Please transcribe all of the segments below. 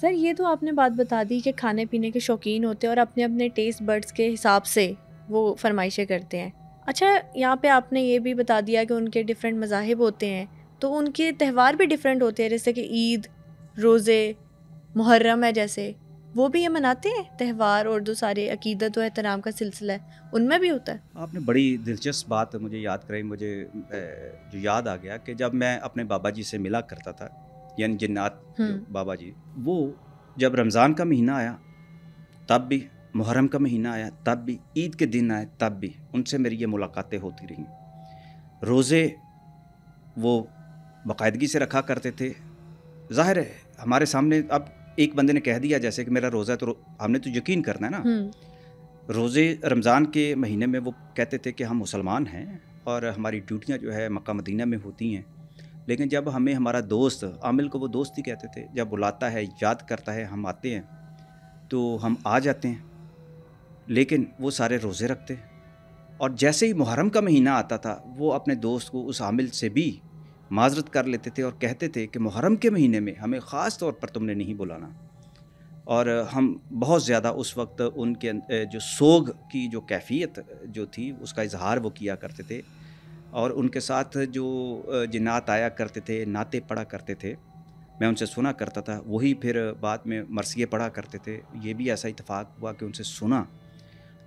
سر یہ تو آپ نے بات بتا دی کہ کھانے پینے کے شوقین ہوتے ہیں اور اپنے اپنے ٹیسٹ برڈز کے حساب سے وہ فرمائشیں کرتے ہیں. اچھا یہاں پہ آپ نے یہ بھی بتا دیا کہ ان کے ڈفرینٹ مذاہب ہوتے ہیں تو ان کے تہوار بھی ڈفرینٹ ہوتے ہیں, جیسے کہ عید, روزے, محرم ہے جیسے, وہ بھی یہ مناتے ہیں تہوار اور جو سارے عقیدت و احترام کا سلسلہ ہے ان میں بھی ہوتا ہے. آپ نے بڑی دلچسپ بات مجھے یاد کرائی. مجھے جو یاد آ گیا کہ جب میں اپنے بابا جی سے ملا کرتا تھا, یعنی جنات جو بابا جی, وہ جب رمضان کا مہینہ آیا تب بھی, محرم کا مہینہ آیا تب بھی, عید کے دن آئے تب بھی ان سے میری یہ ملاقاتیں ہوتی رہیں. روزے وہ باقاعدگی سے رکھا کرتے تھے. ظاہر ہے ہمارے سامنے اب ایک بندے نے کہہ دیا جیسے کہ میرا روزہ ہے تو ہم نے تو یقین کرنا ہے نا. روزے رمضان کے مہینے میں وہ کہتے تھے کہ ہم مسلمان ہیں اور ہماری ڈیوٹیاں جو ہے مکہ مدینہ میں ہوتی ہیں, لیکن جب ہمیں ہمارا دوست, عامل کو وہ دوست ہی کہتے تھے, جب بلاتا ہے, یاد کرتا ہے, ہم آتے ہیں تو ہم آ جاتے ہیں, لیکن وہ سارے روزے رکھتے. اور جیسے ہی محرم کا مہینہ آتا تھا وہ اپنے دوست کو, اس عامل سے بھی معذرت کر لیتے تھے اور کہتے تھے کہ محرم کے مہینے میں ہمیں خاص طور پر تم نے نہیں بلانا. اور ہم بہت زیادہ اس وقت ان کے جو سوگ کی جو کیفیت جو تھی اس کا اظہار وہ کیا کرتے تھے. اور ان کے ساتھ جو جنات آیا کرتے تھے, نعتیں پڑھا کرتے تھے, میں ان سے سنا کرتا تھا. وہی پھر بعد میں مرثیے پڑھا کرتے تھے. یہ بھی ایسا اتفاق ہوا کہ ان سے سنا,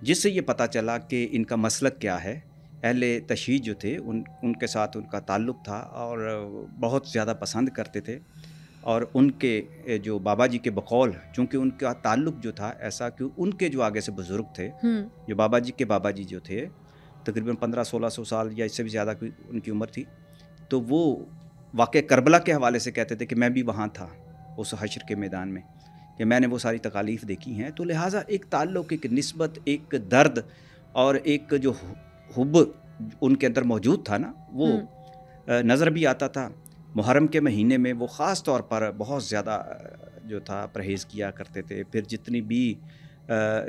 جس سے یہ پتہ چلا کہ ان کا مسلک کیا ہے. اہل تشیع جو تھے ان کے ساتھ ان کا تعلق تھا اور بہت زیادہ پسند کرتے تھے. اور ان کے جو بابا جی کے بقول, چونکہ ان کا تعلق جو تھا ایسا کہ ان کے جو آگے سے بزرگ تھے, جو بابا جی کے بابا جی جو تھے, تقریباً 1500-1600 سال یا اس سے بھی زیادہ ان کی عمر تھی, تو وہ واقع کربلا کے حوالے سے کہتے تھے کہ میں بھی وہاں تھا اس حشر کے میدان میں, کہ میں نے وہ ساری تکالیف دیکھی ہیں. تو لہٰذا ایک تعلق, ایک نسبت, ایک درد اور ایک جو حب ان کے اندر موجود تھا نا, وہ نظر بھی آتا تھا. محرم کے مہینے میں وہ خاص طور پر بہت زیادہ جو تھا پرہیز کیا کرتے تھے. پھر جتنی بھی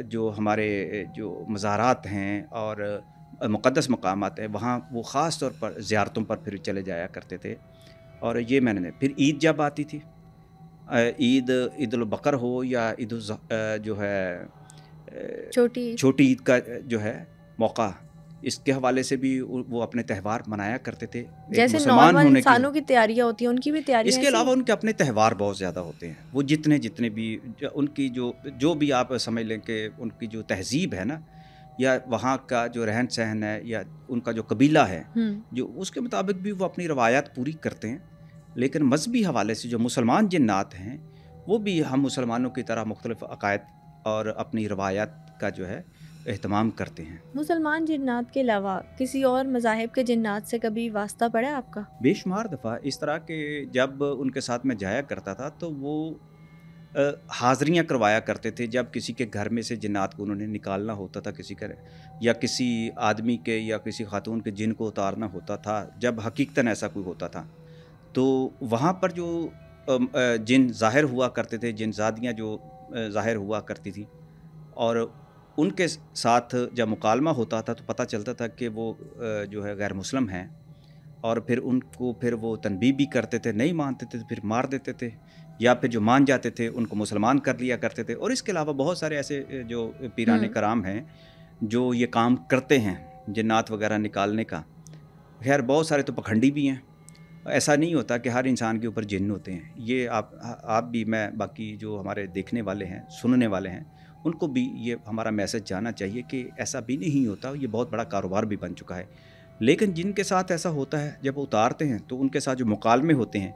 جو ہمارے جو مزارات ہیں اور مقدس مقامات ہیں وہاں وہ خاص طور پر زیارتوں پر پھر چلے جایا کرتے تھے. اور یہ میں نے پھر عید جب آتی تھی, عید البقر ہو یا عید جو ہے چھوٹی عید کا جو ہے موقع, اس کے حوالے سے بھی وہ اپنے تہوار منایا کرتے تھے. جیسے نارمل انسانوں کی تیاریاں ہوتی ہیں ان کی بھی تیاریاں. اس کے علاوہ ان کے اپنے تہوار بہت زیادہ ہوتے ہیں. وہ جتنے بھی ان کی جو بھی آپ سمجھ لیں کہ ان کی جو تہذیب ہے نا, یا وہاں کا جو رہن سہن ہے, یا ان کا جو قبیلہ ہے, جو اس کے مطابق بھی وہ اپنی روایات پوری کرتے ہیں. لیکن مذہبی حوالے سے جو مسلمان جنات ہیں وہ بھی ہم مسلمانوں کی طرح مختلف عقائد اور اپنی روایات کا جو ہے اہتمام کرتے ہیں. مسلمان جنات کے علاوہ کسی اور مذاہب کے جنات سے کبھی واسطہ پڑا ہے آپ کا؟ بے شمار دفعہ اس طرح کے جب ان کے ساتھ میں جایا کرتا تھا تو وہ حاضریاں کروایا کرتے تھے. جب کسی کے گھر میں سے جنات کو انہوں نے نکالنا ہوتا تھا کسی کا, یا کسی آدمی کے یا کسی خاتون کے جن کو اتارنا ہوتا تھا, جب حقیقتاً ایسا کوئی ہوتا تھا, تو وہاں پر جو جن ظاہر ہوا کرتے تھے, جن زادیاں جو ظاہر ہوا کرتی تھی, اور ان کے ساتھ جب مکالمہ ہوتا تھا تو پتہ چلتا تھا کہ وہ جو ہے غیر مسلم ہیں, اور پھر ان کو پھر وہ تنبیہ بھی کرتے تھے. نہیں مانتے تھے تو پھر مار دیتے تھے, یا پھر جو مان جاتے تھے ان کو مسلمان کر لیا کرتے تھے. اور اس کے علاوہ بہت سارے ایسے جو پیران کرام ہیں جو یہ کام کرتے ہیں جنات وغیرہ نکالنے کا. خیر بہت سارے تو پکھنڈی بھی ہیں. ایسا نہیں ہوتا کہ ہر انسان کے اوپر جن ہوتے ہیں. یہ آپ بھی, میں, باقی جو ہمارے دیکھنے والے ہیں, سننے والے ہیں, ان کو بھی یہ ہمارا میسج جانا چاہیے کہ ایسا بھی نہیں ہوتا. یہ بہت بڑا کاروبار بھی بن چکا ہے. لیکن جن کے ساتھ ایسا ہوتا ہے جب اتارتے ہیں تو ان کے ساتھ جو مکالمے ہوتے ہیں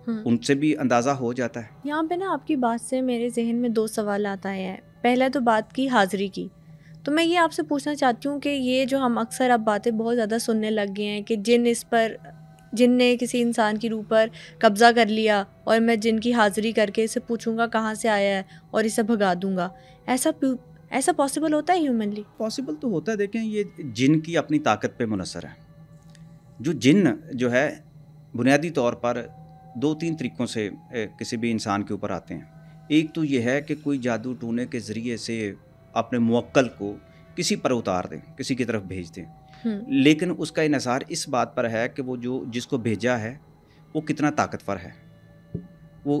ان سے بھی اندازہ ہو جاتا ہے. یہاں پہ نا آپ کی بات سے میرے ذہن میں 2 سوالات آئے ہیں. پہلا تو بات کی حاضری کی, تو میں یہ آپ سے پوچھنا چاہتی ہوں کہ یہ جو ہم اکثر اب باتیں بہت زیادہ سننے لگ گئے ہیں کہ جن نے کسی انسان کی روح پر قبضہ کر لیا اور میں جن کی حاضری کر کے اسے پوچھوں گا کہاں سے آیا ہے اور اسے بھگا دوں گا, ایسا پاسبل ہوتا ہے ہیومنلی؟ پاسبل تو ہوتا ہے. دیکھیں یہ جن کی اپنی طاقت پہ منحصر ہے. جو جن جو ہے بنیادی طور پر 2-3 طریقوں سے کسی بھی انسان کے اوپر آتے ہیں. ایک تو یہ ہے کہ کوئی جادو ٹونے کے ذریعے سے اپنے موکل کو کسی پر اتار دیں, کسی کی طرف بھیج دیں. لیکن اس کا انحصار اس بات پر ہے کہ وہ جس کو بھیجا ہے وہ کتنا طاقتور ہے, وہ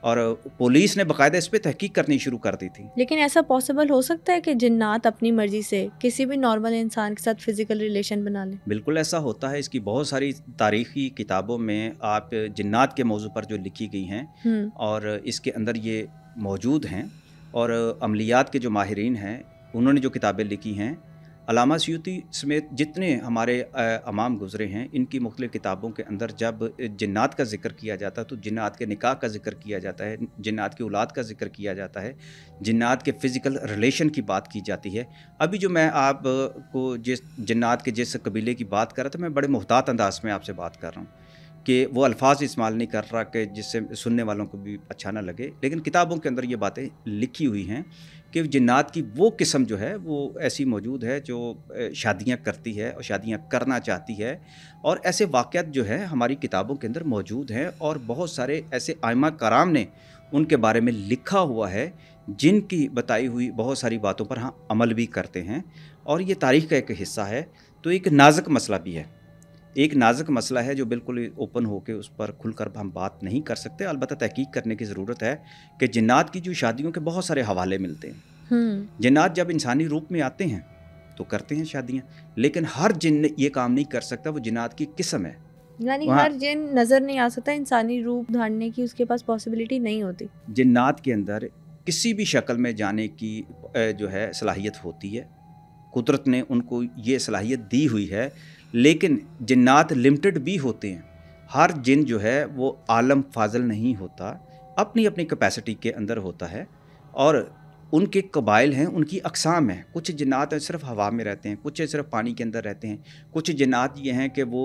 اور پولیس نے باقاعدہ اس پہ تحقیق کرنی شروع کر دی تھی. لیکن ایسا پاسبل ہو سکتا ہے کہ جنات اپنی مرضی سے کسی بھی نارمل انسان کے ساتھ فزیکل ریلیشن بنا لیں؟ بالکل ایسا ہوتا ہے. اس کی بہت ساری تاریخی کتابوں میں آپ جنات کے موضوع پر جو لکھی گئی ہیں اور اس کے اندر یہ موجود ہیں. اور عملیات کے جو ماہرین ہیں انہوں نے جو کتابیں لکھی ہیں، علامہ سیوطی سمیت جتنے ہمارے امام گزرے ہیں، ان کی مختلف کتابوں کے اندر جب جنات کا ذکر کیا جاتا ہے تو جنات کے نکاح کا ذکر کیا جاتا ہے، جنات کی اولاد کا ذکر کیا جاتا ہے، جنات کے فزیکل ریلیشن کی بات کی جاتی ہے. ابھی جو میں آپ کو جس جنات کے جس قبیلے کی بات کر رہا تھا، میں بڑے محتاط انداز میں آپ سے بات کر رہا ہوں کہ وہ الفاظ استعمال نہیں کر رہا کہ جس سے سننے والوں کو بھی اچھا نہ لگے، لیکن کتابوں کے اندر یہ باتیں لکھی ہوئی ہیں کہ جنات کی وہ قسم جو ہے وہ ایسی موجود ہے جو شادیاں کرتی ہے اور شادیاں کرنا چاہتی ہے. اور ایسے واقعات جو ہے ہماری کتابوں کے اندر موجود ہیں اور بہت سارے ایسے ائمہ کرام نے ان کے بارے میں لکھا ہوا ہے جن کی بتائی ہوئی بہت ساری باتوں پر ہم عمل بھی کرتے ہیں. اور یہ تاریخ کا ایک حصہ ہے. تو ایک نازک مسئلہ بھی ہے، ایک نازک مسئلہ ہے جو بالکل اوپن ہو کے اس پر کھل کر ہم بات نہیں کر سکتے. البتہ تحقیق کرنے کی ضرورت ہے کہ جنات کی جو شادیوں کے بہت سارے حوالے ملتے ہیں. جنات جب انسانی روپ میں آتے ہیں تو کرتے ہیں شادیاں، لیکن ہر جن یہ کام نہیں کر سکتا. وہ جنات کی قسم ہے، یعنی ہر جن نظر نہیں آ سکتا، انسانی روپ دھارنے کی اس کے پاس پاسبلٹی نہیں ہوتی. جنات کے اندر کسی بھی شکل میں جانے کی جو ہے صلاحیت ہوتی ہے. قدرت نے ان کو یہ صلاحیت دی ہوئی ہے، لیکن جنات لمیٹڈ بھی ہوتے ہیں. ہر جن جو ہے وہ عالم فاضل نہیں ہوتا، اپنی اپنی کیپیسٹی کے اندر ہوتا ہے. اور ان کے قبائل ہیں، ان کی اقسام ہیں. کچھ جنات صرف ہوا میں رہتے ہیں، کچھ صرف پانی کے اندر رہتے ہیں. کچھ جنات یہ ہیں کہ وہ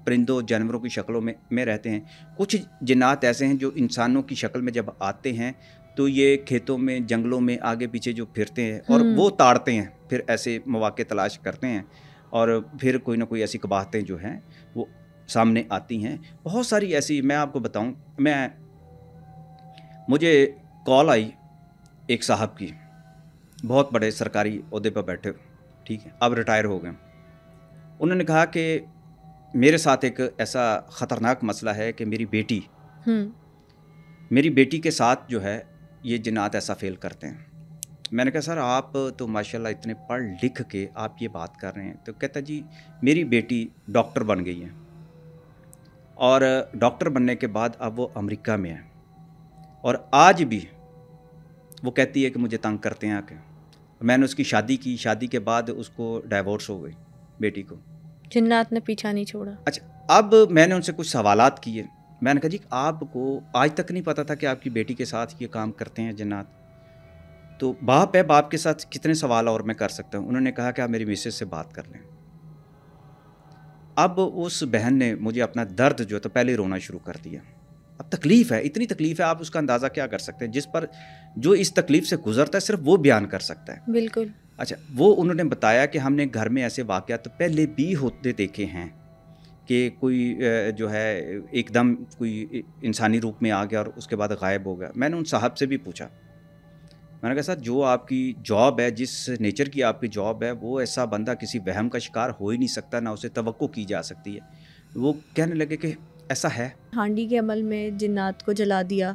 پرندوں جانوروں کی شکلوں میں رہتے ہیں. کچھ جنات ایسے ہیں جو انسانوں کی شکل میں جب آتے ہیں تو یہ کھیتوں میں جنگلوں میں آگے پیچھے جو پھرتے ہیں اور وہ تاڑتے ہیں، پھر ایسے مواقع تلاش کرتے ہیں اور پھر کوئی نہ کوئی ایسی قباحتیں جو ہیں وہ سامنے آتی ہیں. بہت ساری ایسی، میں آپ کو بتاؤں، مجھے کال آئی ایک صاحب کی، بہت بڑے سرکاری عہدے پر بیٹھے، ٹھیک ہے، اب ریٹائر ہو گئے. انہوں نے کہا کہ میرے ساتھ ایک ایسا خطرناک مسئلہ ہے کہ میری بیٹی کے ساتھ جو ہے یہ جنات ایسا فیل کرتے ہیں. میں نے کہا سر آپ تو ماشاءاللہ اتنے پڑھ لکھ کے آپ یہ بات کر رہے ہیں. تو کہتا جی میری بیٹی ڈاکٹر بن گئی ہے اور ڈاکٹر بننے کے بعد اب وہ امریکہ میں ہے اور آج بھی وہ کہتی ہے کہ مجھے تنگ کرتے ہیں آ کے. میں نے اس کی شادی کی، شادی کے بعد اس کو ڈائیورس ہو گئی بیٹی کو. جنات نے پیچھا نہیں چھوڑا. اچھا، اب میں نے ان سے کچھ سوالات کیے. میں نے کہا جی آپ کو آج تک نہیں پتا تھا کہ آپ کی بیٹی کے ساتھ یہ کام کرتے ہیں جنات؟ تو باپ ہے، باپ کے ساتھ کتنے سوال اور میں کر سکتا ہوں. انہوں نے کہا کہ آپ میری مسز سے بات کر لیں. اب اس بہن نے مجھے اپنا درد جو تو پہلے رونا شروع کر دیا. اب تکلیف ہے، اتنی تکلیف ہے، آپ اس کا اندازہ کیا کر سکتے ہیں. جس پر جو اس تکلیف سے گزرتا ہے صرف وہ بیان کر سکتا ہے. بالکل. اچھا، وہ انہوں نے بتایا کہ ہم نے گھر میں ایسے واقعات پہلے بھی ہوتے دیکھے ہیں کہ کوئی جو ہے ایک دم کوئی انسانی روپ میں آ گیا اور اس کے بعد غائب ہو گیا. میں نے ان صاحب سے بھی پوچھا، میں نے کہا سر جو آپ کی جاب ہے، جس نیچر کی آپ کی جاب ہے، وہ ایسا بندہ کسی وہم کا شکار ہو ہی نہیں سکتا، نہ اسے توقع کی جا سکتی ہے. وہ کہنے لگے کہ ایسا ہے. ہانڈی کے عمل میں جنات کو جلا دیا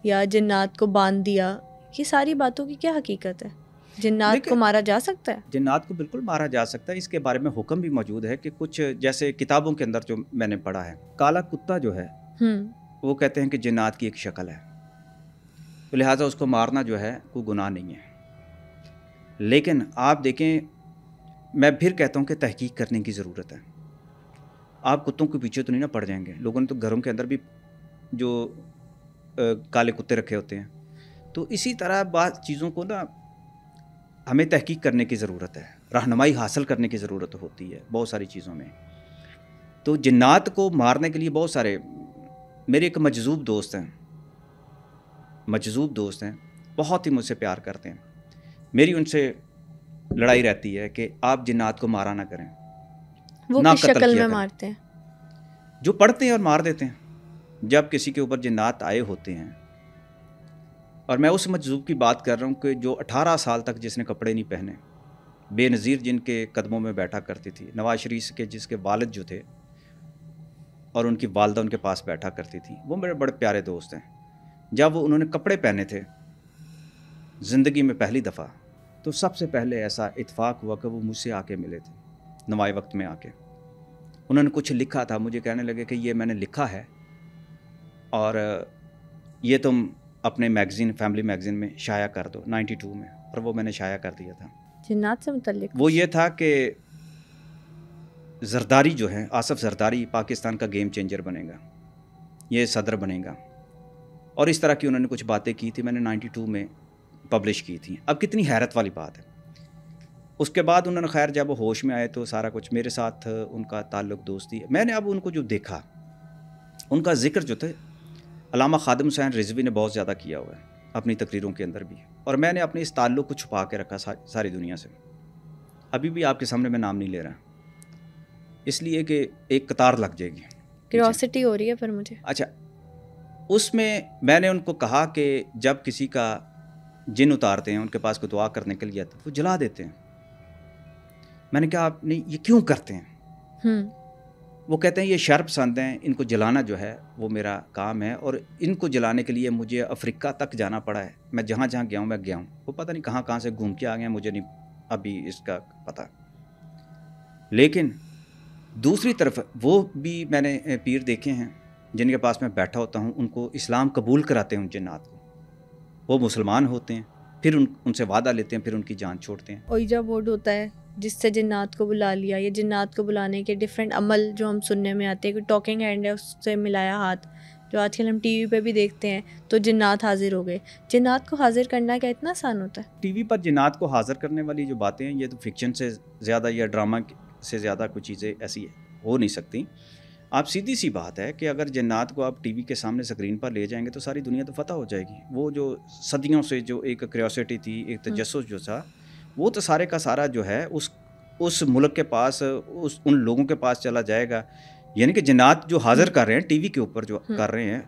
یا جنات کو باندھ دیا، یہ ساری باتوں کی کیا حقیقت ہے؟ جنات کو مارا جا سکتا ہے؟ جنات کو بالکل مارا جا سکتا ہے. اس کے بارے میں حکم بھی موجود ہے کہ کچھ جیسے کتابوں کے اندر جو میں نے پڑھا ہے، کالا کتا جو ہے وہ کہتے ہیں کہ جنات کی ایک شکل ہے، تو لہٰذا اس کو مارنا جو ہے کوئی گناہ نہیں ہے. لیکن آپ دیکھیں، میں پھر کہتا ہوں کہ تحقیق کرنے کی ضرورت ہے. آپ کتوں کے پیچھے تو نہیں نہ پڑ جائیں گے. لوگوں نے تو گھروں کے اندر بھی جو کالے کتے رکھے ہوتے ہیں. تو اسی طرح بعض چیزوں کو نا ہمیں تحقیق کرنے کی ضرورت ہے، رہنمائی حاصل کرنے کی ضرورت ہوتی ہے بہت ساری چیزوں میں. تو جنات کو مارنے کے لیے بہت سارے، میرے ایک مجذوب دوست ہیں، بہت ہی مجھ سے پیار کرتے ہیں. میری ان سے لڑائی رہتی ہے کہ آپ جنات کو مارا نہ کریں. وہ کس شکل میں مارتے ہیں؟ جو پڑھتے ہیں اور مار دیتے ہیں. جب کسی کے اوپر جنات آئے ہوتے ہیں، اور میں اس مجذوب کی بات کر رہا ہوں کہ جو 18 سال تک جس نے کپڑے نہیں پہنے، بے نظیر جن کے قدموں میں بیٹھا کرتی تھی، نواز شریف کے جس کے والد جو تھے اور ان کی والدہ ان کے پاس بیٹھا کرتی تھی، وہ میرے بڑے پیارے دوست ہیں. جب وہ انہوں نے کپڑے پہنے تھے زندگی میں پہلی دفعہ، تو سب سے پہلے ایسا اتفاق ہوا کہ وہ مجھ سے آ کے ملے تھے نوائی وقت میں آ کے. انہوں نے کچھ لکھا تھا، مجھے کہنے لگے کہ یہ میں نے لکھا ہے اور یہ تم اپنے میگزین فیملی میگزین میں شائع کر دو 92 میں. اور وہ میں نے شائع کر دیا تھا. جنات سے متعلق وہ یہ تھا کہ زرداری جو ہے، آصف زرداری پاکستان کا گیم چینجر بنے گا، یہ صدر بنے گا، اور اس طرح کی انہوں نے کچھ باتیں کی تھی، میں نے 92 میں پبلش کی تھیں. اب کتنی حیرت والی بات ہے. اس کے بعد انہوں نے خیر جب وہ ہوش میں آئے تو سارا کچھ میرے ساتھ ان کا تعلق دوستی. میں نے اب ان کو جو دیکھا، ان کا ذکر جو تھے علامہ خادم حسین رضوی نے بہت زیادہ کیا ہوا ہے اپنی تقریروں کے اندر بھی، اور میں نے اپنے اس تعلق کو چھپا کے رکھا ساری دنیا سے. ابھی بھی آپ کے سامنے میں نام نہیں لے رہا، اس لیے کہ ایک قطار لگ جائے گی. کیوریوسٹی ہو رہی ہے پر مجھے. اچھا، اس میں نے ان کو کہا کہ جب کسی کا جن اتارتے ہیں، ان کے پاس کوئی دعا کرنے کے لیے آتے ہیں، وہ جلا دیتے ہیں. میں نے کہا آپ نے یہ کیوں کرتے ہیں؟ وہ کہتے ہیں یہ شر پسند ہیں، ان کو جلانا جو ہے وہ میرا کام ہے، اور ان کو جلانے کے لیے مجھے افریقہ تک جانا پڑا ہے. میں جہاں جہاں گیا ہوں میں گیا ہوں، وہ پتہ نہیں کہاں سے گھوم کے آ گئے، مجھے نہیں ابھی اس کا پتہ. لیکن دوسری طرف وہ بھی میں نے پیر دیکھے ہیں جن کے پاس میں بیٹھا ہوتا ہوں، ان کو اسلام قبول کراتے ہیں ان جنات کو. وہ مسلمان ہوتے ہیں، پھر ان سے وعدہ لیتے ہیں، پھر ان کی جان چھوڑتے ہیں. اوئیجا بورڈ ہوتا ہے جس سے جنات کو بلا لیا، یا جنات کو بلانے کے ڈفرینٹ عمل جو ہم سننے میں آتے ہیں. کوئی ٹاکنگ ہینڈ ہے، اس سے ملایا ہاتھ، جو آج کل ہم ٹی وی پہ بھی دیکھتے ہیں، تو جنات حاضر ہو گئے. جنات کو حاضر کرنا کیا اتنا آسان ہوتا ہے؟ ٹی وی پر جنات کو حاضر کرنے والی جو باتیں ہیں، یہ تو فکشن سے زیادہ یا ڈرامہ سے زیادہ کوئی چیزیں ایسی ہو نہیں سکتی. آپ سیدھی سی بات ہے کہ اگر جنات کو آپ ٹی وی کے سامنے اسکرین پر لے جائیں گے تو ساری دنیا تو فتح ہو جائے گی. وہ جو صدیوں سے جو ایک کریوسٹی تھی، ایک تجسس جو تھا، وہ تو سارے کا سارا جو ہے اس ملک کے پاس، ان لوگوں کے پاس چلا جائے گا. یعنی کہ جنات جو حاضر کر رہے ہیں ٹی وی کے اوپر جو کر رہے ہیں،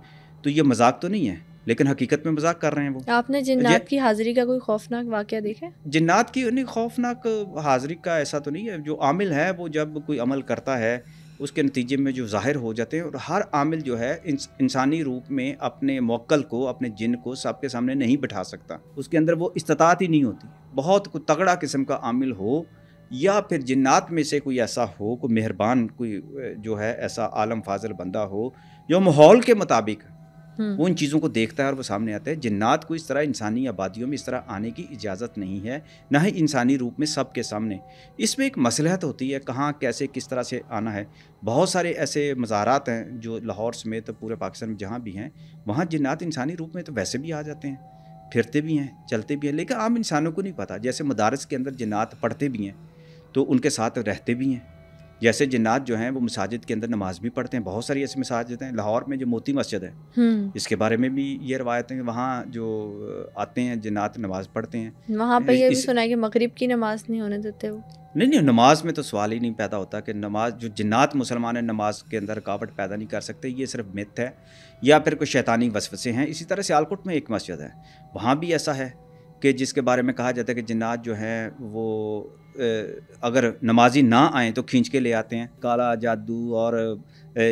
تو یہ مذاق تو نہیں ہے، لیکن حقیقت میں مذاق کر رہے ہیں. وہ آپ نے جنات کی حاضری کا کوئی خوفناک واقعہ دیکھا؟ جنات کی نہیں، خوفناک حاضری کا ایسا تو نہیں ہے. جو عامل ہے وہ جب کوئی عمل کرتا ہے اس کے نتیجے میں جو ظاہر ہو جاتے ہیں، اور ہر عامل جو ہے انسانی روپ میں اپنے موکل کو، اپنے جن کو سب کے سامنے نہیں بٹھا سکتا. اس کے اندر وہ استطاعت ہی نہیں ہوتی. بہت کوئی تگڑا قسم کا عامل ہو، یا پھر جنات میں سے کوئی ایسا ہو، کوئی مہربان، کوئی جو ہے ایسا عالم فاضل بندہ ہو جو ماحول کے مطابق وہ ان چیزوں کو دیکھتا ہے اور وہ سامنے آتا ہے. جنات کو اس طرح انسانی آبادیوں میں اس طرح آنے کی اجازت نہیں ہے، نہ ہی انسانی روپ میں سب کے سامنے. اس میں ایک مصلحت ہوتی ہے کہاں کیسے کس طرح سے آنا ہے. بہت سارے ایسے مزارات ہیں جو لاہور سمیت پورے پاکستان میں جہاں بھی ہیں، وہاں جنات انسانی روپ میں تو ویسے بھی آ جاتے ہیں، پھرتے بھی ہیں، چلتے بھی ہیں، لیکن عام انسانوں کو نہیں پتہ. جیسے مدارس کے اندر جنات پڑھتے بھی ہیں تو ان کے ساتھ رہتے بھی ہیں. جیسے جنات جو ہیں وہ مساجد کے اندر نماز بھی پڑھتے ہیں. بہت ساری ایسی مساجد ہیں. لاہور میں جو موتی مسجد ہے، اس کے بارے میں بھی یہ روایت ہے کہ وہاں جو آتے ہیں جنات نماز پڑھتے ہیں. وہاں پہ یہ بھی سنا ہے کہ مغرب کی نماز نہیں ہونے دیتے وہ. نہیں، نماز میں تو سوال ہی نہیں پیدا ہوتا کہ نماز، جو جنات مسلمان ہیں نماز کے اندر رکاوٹ پیدا نہیں کر سکتے. یہ صرف مت ہے یا پھر کوئی شیطانی وسوسے ہیں. اسی طرح سیالکوٹ میں ایک مسجد ہے، وہاں بھی ایسا ہے کہ جس کے بارے میں کہا جاتا ہے کہ جنات جو ہیں وہ اگر نمازی نہ آئیں تو کھینچ کے لے آتے ہیں. کالا جادو اور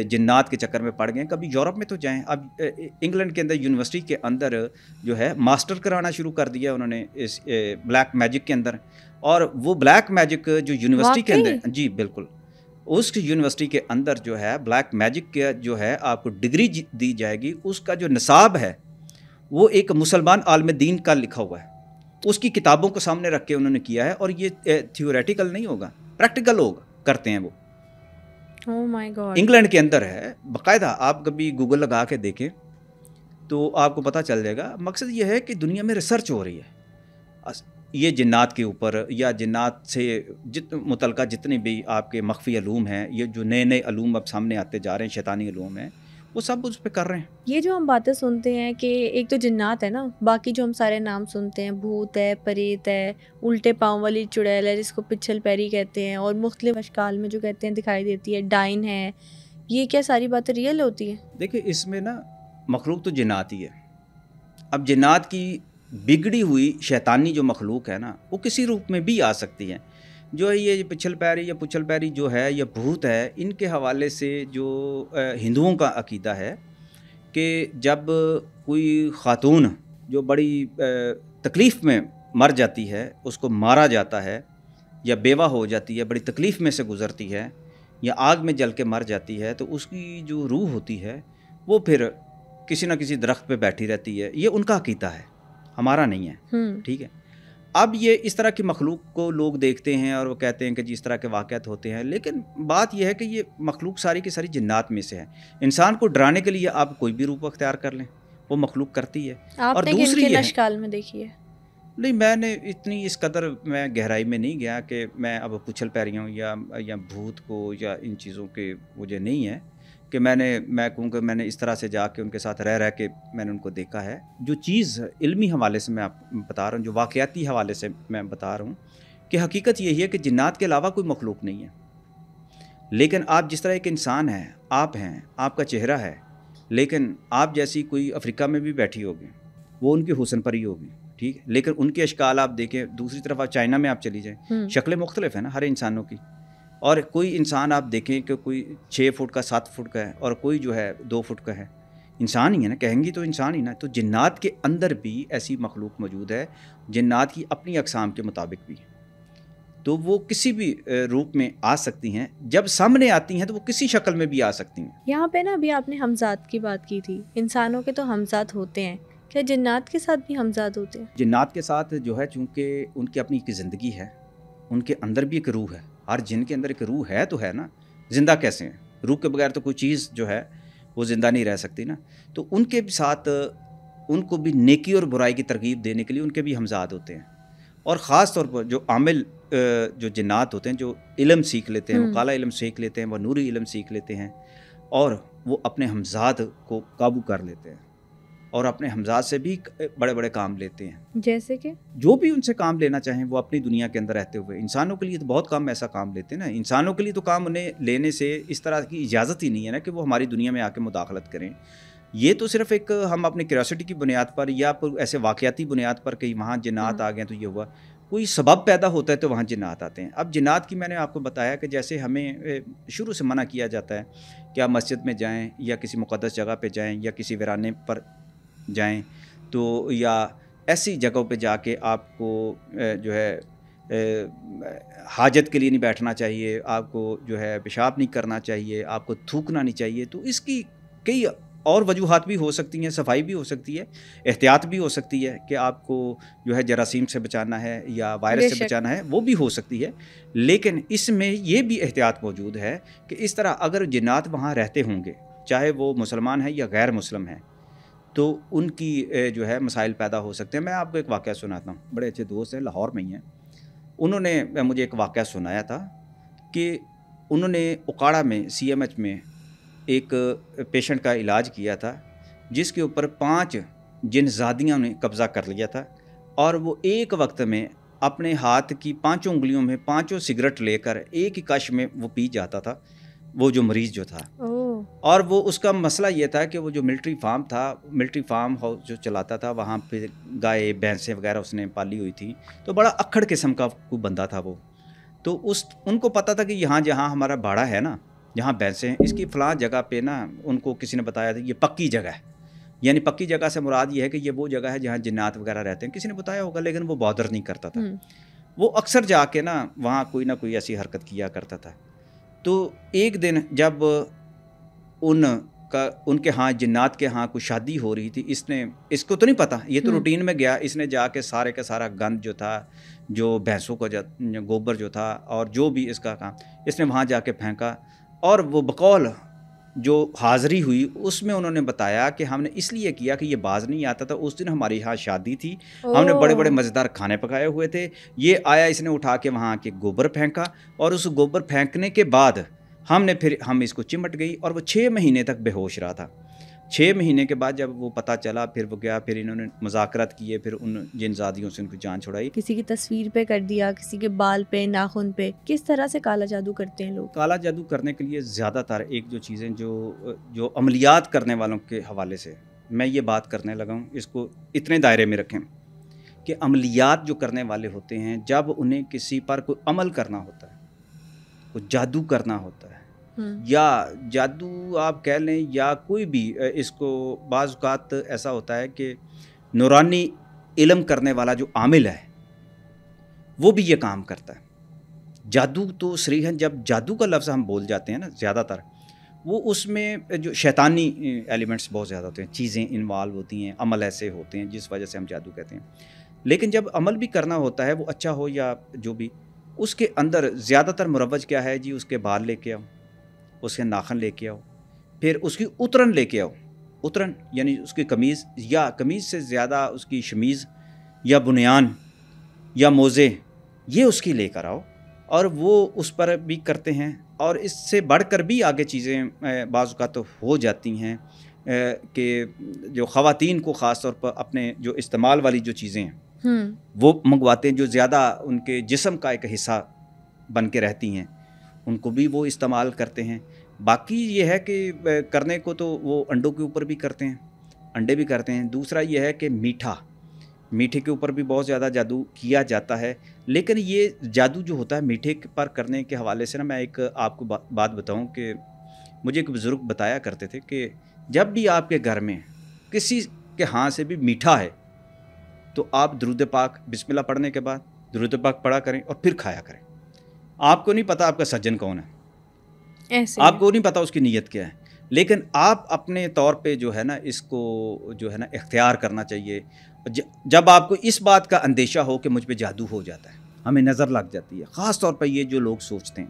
جنات کے چکر میں پڑ گئے. کبھی یورپ میں تو جائیں. اب انگلینڈ کے اندر یونیورسٹی کے اندر جو ہے ماسٹر کرانا شروع کر دیا انہوں نے اس بلیک میجک کے اندر. اور وہ بلیک میجک جو یونیورسٹی کے اندر، جی بالکل، اس یونیورسٹی کے اندر جو ہے بلیک میجک کا جو ہے آپ کو ڈگری دی جائے گی. اس کا جو نصاب ہے وہ ایک مسلمان عالم دین کا لکھا ہوا ہے. اس کی کتابوں کو سامنے رکھ کے انہوں نے کیا ہے. اور یہ تھیوریٹیکل نہیں ہوگا، پریکٹیکل ہوگا، کرتے ہیں وہ. انگلینڈ کے اندر ہے باقاعدہ. آپ کبھی گوگل لگا کے دیکھیں تو آپ کو پتہ چل جائے گا. مقصد یہ ہے کہ دنیا میں ریسرچ ہو رہی ہے یہ جنات کے اوپر، یا جنات سے متعلقہ جتنے بھی آپ کے مخفی علوم ہیں، یہ جو نئے نئے علوم اب سامنے آتے جا رہے ہیں، شیطانی علوم ہیں، وہ سب اس پہ کر رہے ہیں. یہ جو ہم باتیں سنتے ہیں کہ ایک تو جنات ہے نا، باقی جو ہم سارے نام سنتے ہیں، بھوت ہے، پریت ہے، الٹے پاؤں والی چڑیل ہے جس کو پچھل پیری کہتے ہیں، اور مختلف اشکال میں جو کہتے ہیں دکھائی دیتی ہے، ڈائن ہے، یہ کیا ساری باتیں ریئل ہوتی ہیں؟ دیکھیں اس میں نا مخلوق تو جنات ہی ہے. اب جنات کی بگڑی ہوئی شیطانی جو مخلوق ہے نا، وہ کسی روپ میں بھی آ سکتی ہے. جو یہ پچھل پیری جو ہے، یا بھوت ہے، ان کے حوالے سے جو ہندوؤں کا عقیدہ ہے کہ جب کوئی خاتون جو بڑی تکلیف میں مر جاتی ہے، اس کو مارا جاتا ہے یا بیوہ ہو جاتی ہے، بڑی تکلیف میں سے گزرتی ہے یا آگ میں جل کے مر جاتی ہے، تو اس کی جو روح ہوتی ہے وہ پھر کسی نہ کسی درخت پہ بیٹھی رہتی ہے. یہ ان کا عقیدہ ہے، ہمارا نہیں ہے. ٹھیک ہے. اب یہ اس طرح کی مخلوق کو لوگ دیکھتے ہیں اور وہ کہتے ہیں کہ جس طرح کے واقعات ہوتے ہیں، لیکن بات یہ ہے کہ یہ مخلوق ساری کی ساری جنات میں سے ہے. انسان کو ڈرانے کے لیے آپ کوئی بھی روپ اختیار کر لیں، وہ مخلوق کرتی ہے. اور دوسری یہ نشکال میں دیکھیے، نہیں میں نے اتنی اس قدر میں گہرائی میں نہیں گیا کہ میں اب پچھل پیریوں یا بھوت کو یا ان چیزوں کے مجھے نہیں ہے کہ میں کہوں کہ میں نے اس طرح سے جا کے ان کے ساتھ رہ کے میں نے ان کو دیکھا ہے. جو چیز علمی حوالے سے میں آپ بتا رہا ہوں، جو واقعاتی حوالے سے میں بتا رہا ہوں کہ حقیقت یہی ہے کہ جنات کے علاوہ کوئی مخلوق نہیں ہے. لیکن آپ جس طرح ایک انسان ہیں، آپ ہیں، آپ کا چہرہ ہے، لیکن آپ جیسی کوئی افریقہ میں بھی بیٹھی ہوگی، وہ ان کی حسن پری ہوگی. ٹھیک ہے. لیکن ان کے اشکال آپ دیکھیں، دوسری طرف آپ چائنا میں آپ چلی جائیں، شکلیں مختلف ہیں نا ہر انسانوں کی. اور کوئی انسان آپ دیکھیں کہ کوئی 6 فٹ کا 7 فٹ کا ہے اور کوئی جو ہے 2 فٹ کا ہے. انسان ہی ہے نا، کہیں گی تو انسان ہی نا. تو جنات کے اندر بھی ایسی مخلوق موجود ہے، جنات کی اپنی اقسام کے مطابق بھی، تو وہ کسی بھی روپ میں آ سکتی ہیں. جب سامنے آتی ہیں تو وہ کسی شکل میں بھی آ سکتی ہیں. یہاں پہ نا ابھی آپ نے ہمزاد کی بات کی تھی، انسانوں کے تو ہمزاد ہوتے ہیں، کیا جنات کے ساتھ بھی ہمزاد ہوتے ہیں؟ جنات کے ساتھ جو ہے، چونکہ ان کی اپنی ایک زندگی ہے، ان کے اندر بھی ایک روح ہے. ہر جن کے اندر ایک روح ہے تو ہے نا، زندہ کیسے ہیں؟ روح کے بغیر تو کوئی چیز جو ہے وہ زندہ نہیں رہ سکتی نا. تو ان کے ساتھ ان کو بھی نیکی اور برائی کی ترغیب دینے کے لیے ان کے بھی ہمزاد ہوتے ہیں. اور خاص طور پر جو عامل جو جنات ہوتے ہیں، جو علم سیکھ لیتے ہیں، وہ کالا علم سیکھ لیتے ہیں، وہ نوری علم سیکھ لیتے ہیں، اور وہ اپنے ہمزاد کو قابو کر لیتے ہیں اور اپنے ہمزاد سے بھی بڑے بڑے کام لیتے ہیں. جیسے کہ جو بھی ان سے کام لینا چاہیں وہ اپنی دنیا کے اندر رہتے ہوئے. انسانوں کے لیے تو بہت کام ایسا کام لیتے ہیں نا. انسانوں کے لیے تو کام انہیں لینے سے اس طرح کی اجازت ہی نہیں ہے نا کہ وہ ہماری دنیا میں آ کے مداخلت کریں. یہ تو صرف ایک ہم اپنی کیوریوسٹی کی بنیاد پر یا ایسے واقعاتی بنیاد پر کہ وہاں جنات آ گئے تو یہ ہوا، کوئی سبب پیدا ہوتا ہے تو وہاں جنات آتے ہیں. اب جنات کی میں نے آپ کو بتایا کہ جیسے ہمیں شروع سے منع کیا جاتا ہے کہ آپ مسجد میں جائیں یا کسی مقدس جگہ پہ جائیں یا کسی ویرانے پر جائیں، تو یا ایسی جگہوں پہ جا کے آپ کو جو ہے حاجت کے لیے نہیں بیٹھنا چاہیے، آپ کو جو ہے پیشاب نہیں کرنا چاہیے، آپ کو تھوکنا نہیں چاہیے. تو اس کی کئی اور وجوہات بھی ہو سکتی ہیں. صفائی بھی ہو سکتی ہے، احتیاط بھی ہو سکتی ہے کہ آپ کو جو ہے جراثیم سے بچانا ہے یا وائرس سے بچانا ہے، وہ بھی ہو سکتی ہے. لیکن اس میں یہ بھی احتیاط موجود ہے کہ اس طرح اگر جنات وہاں رہتے ہوں گے، چاہے وہ مسلمان ہیں یا غیر مسلم ہیں، تو ان کی جو ہے مسائل پیدا ہو سکتے ہیں. میں آپ کو ایک واقعہ سناتا ہوں. بڑے اچھے دوست ہیں، لاہور میں ہی ہیں. انہوں نے مجھے ایک واقعہ سنایا تھا کہ انہوں نے اکاڑا میں CMH میں ایک پیشنٹ کا علاج کیا تھا جس کے اوپر 5 جن زادیوں نے قبضہ کر لیا تھا، اور وہ ایک وقت میں اپنے ہاتھ کی 5 انگلیوں میں 5 سگریٹ لے کر ایک ہی کش میں وہ پی جاتا تھا، وہ جو مریض جو تھا. اور وہ اس کا مسئلہ یہ تھا کہ وہ جو ملٹری فارم ہاؤس جو چلاتا تھا، وہاں پہ گائے بھینسیں وغیرہ اس نے پالی ہوئی تھی، تو بڑا اکھڑ قسم کا کوئی بندہ تھا وہ. تو ان کو پتہ تھا کہ یہاں جہاں ہمارا باڑا ہے نا، جہاں بھینسیں ہیں، اس کی فلاں جگہ پہ نا، ان کو کسی نے بتایا تھا یہ پکی جگہ ہے. یعنی پکی جگہ سے مراد یہ ہے کہ یہ وہ جگہ ہے جہاں جنات وغیرہ رہتے ہیں. کسی نے بتایا ہوگا، لیکن وہ بادر نہیں کرتا تھا. وہ اکثر جا کے نا وہاں کوئی نہ کوئی ایسی حرکت کیا کرتا تھا. تو ایک دن جب ان کے ہاں جنات کے ہاں کوئی شادی ہو رہی تھی، اس کو تو نہیں پتا، یہ تو روٹین میں گیا. اس نے جا کے سارے کا سارا گند جو تھا، جو بھینسوں کا گوبر جو تھا اور جو بھی اس کا کام، اس نے وہاں جا کے پھینکا. اور وہ بقول جو حاضری ہوئی اس میں انہوں نے بتایا کہ ہم نے اس لیے کیا کہ یہ باز نہیں آتا تھا. اس دن ہماری یہاں شادی تھی، ہم نے بڑے بڑے مزیدار کھانے پکائے ہوئے تھے. یہ آیا، اس نے اٹھا کے وہاں کے گوبر پھینکا، اور اس گوبر پھینکنے کے بعد ہم اس کو چمٹ گئی، اور وہ 6 مہینے تک بے ہوش رہا تھا. 6 مہینے کے بعد جب وہ پتہ چلا، پھر وہ گیا، پھر انہوں نے مذاکرات کیے، پھر ان جن زادیوں سے ان کی جان چھڑائی. کسی کی تصویر پہ کر دیا، کسی کے بال پہ، ناخن پہ. کس طرح سے کالا جادو کرتے ہیں لوگ؟ کالا جادو کرنے کے لیے زیادہ تر ایک جو چیزیں جو عملیات کرنے والوں کے حوالے سے میں یہ بات کرنے لگا ہوں، اس کو اتنے دائرے میں رکھیں کہ عملیات جو کرنے والے ہوتے ہیں، جب انہیں کسی پر کوئی عمل کرنا ہوتا ہے، کوئی جادو کرنا ہوتا ہے، یا جادو آپ کہہ لیں یا کوئی بھی اس کو بعض اوقات ایسا ہوتا ہے کہ نورانی علم کرنے والا جو عامل ہے وہ بھی یہ کام کرتا ہے. جادو تو صریحاً جب جادو کا لفظ ہم بول جاتے ہیں نا زیادہ تر وہ اس میں جو شیطانی ایلیمنٹس بہت زیادہ ہوتے ہیں, چیزیں انوالو ہوتی ہیں, عمل ایسے ہوتے ہیں جس وجہ سے ہم جادو کہتے ہیں. لیکن جب عمل بھی کرنا ہوتا ہے وہ اچھا ہو یا جو بھی, اس کے اندر زیادہ تر مروج کیا ہے جی, اس کے بال لے کے آؤ, اس کے ناخن لے کے آؤ, پھر اس کی اترن لے کے آؤ. اترن یعنی اس کی قمیض, یا قمیض سے زیادہ اس کی شمیز یا بنیان یا موزے, یہ اس کی لے کر آؤ, اور وہ اس پر بھی کرتے ہیں. اور اس سے بڑھ کر بھی آگے چیزیں بعض اوقات ہو جاتی ہیں کہ جو خواتین کو خاص طور پر اپنے جو استعمال والی جو چیزیں ہیں وہ منگواتے ہیں, جو زیادہ ان کے جسم کا ایک حصہ بن کے رہتی ہیں, ان کو بھی وہ استعمال کرتے ہیں. باقی یہ ہے کہ کرنے کو تو وہ انڈوں کے اوپر بھی کرتے ہیں, انڈے بھی کرتے ہیں. دوسرا یہ ہے کہ میٹھے کے اوپر بھی بہت زیادہ جادو کیا جاتا ہے. لیکن یہ جادو جو ہوتا ہے میٹھے پر کرنے کے حوالے سے نا, میں ایک آپ کو بات بتاؤں کہ مجھے ایک بزرگ بتایا کرتے تھے کہ جب بھی آپ کے گھر میں کسی کے ہاں سے بھی میٹھا ہے تو آپ درود پاک بسم اللہ پڑھنے کے بعد درود پاک پڑھا کریں اور پھر کھایا کریں. آپ کو نہیں پتا آپ کا سجن کون ہے, آپ کو نہیں پتا اس کی نیت کیا ہے, لیکن آپ اپنے طور پہ جو ہے نا اس کو جو ہے نا اختیار کرنا چاہیے. جب آپ کو اس بات کا اندیشہ ہو کہ مجھ پہ جادو ہو جاتا ہے, ہمیں نظر لگ جاتی ہے, خاص طور پہ یہ جو لوگ سوچتے ہیں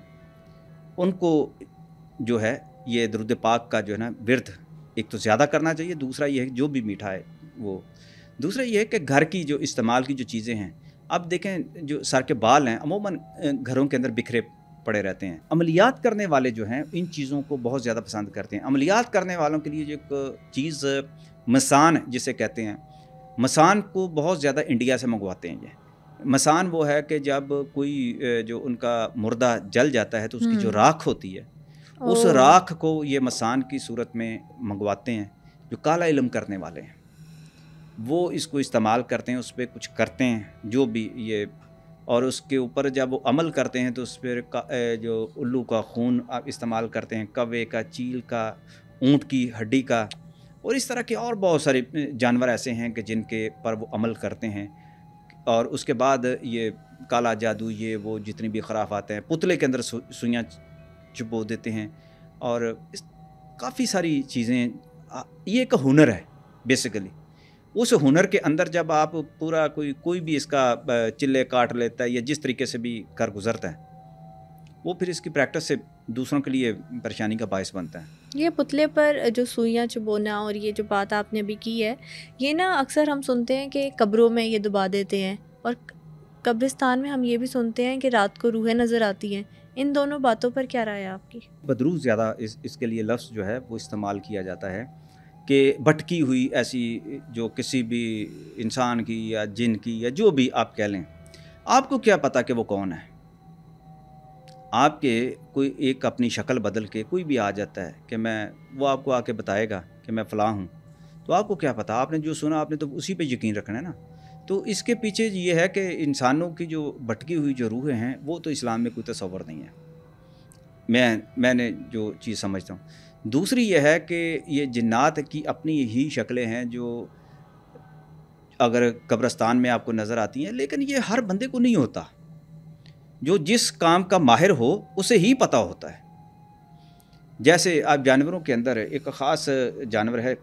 ان کو جو ہے یہ درود پاک کا جو ہے نا ورد ایک تو زیادہ کرنا چاہیے. دوسرا یہ ہے جو بھی میٹھا ہے وہ, دوسرا یہ ہے کہ گھر کی جو استعمال کی جو چیزیں ہیں, اب دیکھیں جو سر کے بال ہیں عموماً گھروں کے اندر بکھرے پڑے رہتے ہیں. عملیات کرنے والے جو ہیں ان چیزوں کو بہت زیادہ پسند کرتے ہیں. عملیات کرنے والوں کے لیے جو ایک چیز مسان جسے کہتے ہیں, مسان کو بہت زیادہ انڈیا سے منگواتے ہیں. یہ مسان وہ ہے کہ جب کوئی جو ان کا مردہ جل جاتا ہے تو اس کی جو راکھ ہوتی ہے اس راکھ کو یہ مسان کی صورت میں منگواتے ہیں. جو کالا علم کرنے والے ہیں وہ اس کو استعمال کرتے ہیں, اس پہ کچھ کرتے ہیں جو بھی یہ, اور اس کے اوپر جب وہ عمل کرتے ہیں تو اس پہ جو الو کا خون آپ استعمال کرتے ہیں, کوے کا, چیل کا, اونٹ کی ہڈی کا, اور اس طرح کے اور بہت سارے جانور ایسے ہیں کہ جن کے پر وہ عمل کرتے ہیں. اور اس کے بعد یہ کالا جادو, یہ وہ جتنی بھی خرافات ہیں, پتلے کے اندر سوئیاں چبو دیتے ہیں, اور کافی ساری چیزیں. یہ ایک ہنر ہے بیسیکلی. اس ہنر کے اندر جب آپ پورا کوئی بھی اس کا چلے کاٹ لیتا ہے یا جس طریقے سے بھی کر گزرتا ہے, وہ پھر اس کی پریکٹس سے دوسروں کے لیے پریشانی کا باعث بنتا ہے. یہ پتلے پر جو سوئیاں چبونا اور یہ جو بات آپ نے ابھی کی ہے, یہ نا اکثر ہم سنتے ہیں کہ قبروں میں یہ دبا دیتے ہیں, اور قبرستان میں ہم یہ بھی سنتے ہیں کہ رات کو روحیں نظر آتی ہیں. ان دونوں باتوں پر کیا رائے ہے آپ کی؟ بدروح زیادہ اس کے لیے لفظ جو ہے وہ استعمال کیا جاتا ہے کہ بھٹکی ہوئی ایسی جو کسی بھی انسان کی یا جن کی یا جو بھی آپ کہہ لیں, آپ کو کیا پتا کہ وہ کون ہے. آپ کے کوئی ایک اپنی شکل بدل کے کوئی بھی آ جاتا ہے کہ وہ آپ کو آ کے بتائے گا کہ میں فلاں ہوں, تو آپ کو کیا پتا, آپ نے جو سنا آپ نے تو اسی پہ یقین رکھنا ہے نا. تو اس کے پیچھے یہ ہے کہ انسانوں کی جو بھٹکی ہوئی جو روحیں ہیں وہ تو اسلام میں کوئی تصور نہیں ہے, میں نے جو چیز سمجھتا ہوں. دوسری یہ ہے کہ یہ جنات کی اپنی ہی شکلیں ہیں جو اگر قبرستان میں آپ کو نظر آتی ہیں, لیکن یہ ہر بندے کو نہیں ہوتا. جو جس کام کا ماہر ہو اسے ہی پتہ ہوتا ہے. جیسے آپ جانوروں کے اندر ایک خاص جانور ہے